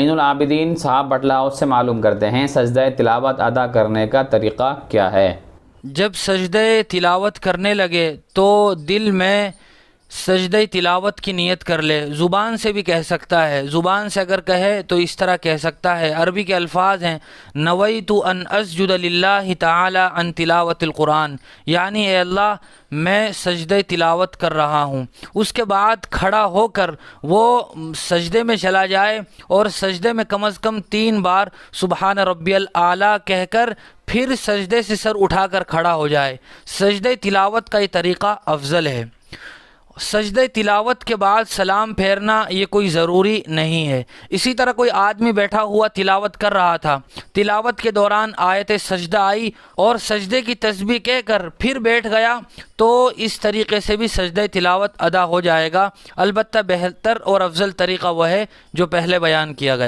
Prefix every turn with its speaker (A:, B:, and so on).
A: زین العابدین صاحب بٹلہ ہاؤس سے معلوم کرتے ہیں سجدہ تلاوت ادا کرنے کا طریقہ کیا ہے؟
B: جب سجدہ تلاوت کرنے لگے تو دل میں سجدہ تلاوت کی نیت کر لے. زبان سے بھی کہہ سکتا ہے، زبان سے اگر کہے تو اس طرح کہہ سکتا ہے. عربی کے الفاظ ہیں نویت ان اسجد للہ تعالی عن تلاوت القرآن، یعنی اے اللہ میں سجدہ تلاوت کر رہا ہوں. اس کے بعد کھڑا ہو کر وہ سجدے میں چلا جائے اور سجدے میں کم از کم 3 بار سبحان ربی الاعلیٰ کہہ کر پھر سجدے سے سر اٹھا کر کھڑا ہو جائے. سجدہ تلاوت کا یہ طریقہ افضل ہے. سجدہ تلاوت کے بعد سلام پھیرنا یہ کوئی ضروری نہیں ہے. اسی طرح کوئی آدمی بیٹھا ہوا تلاوت کر رہا تھا، تلاوت کے دوران آیت سجدہ آئی اور سجدے کی تسبیح کہہ کر پھر بیٹھ گیا تو اس طریقے سے بھی سجدہ تلاوت ادا ہو جائے گا. البتہ بہتر اور افضل طریقہ وہ ہے جو پہلے بیان کیا گیا.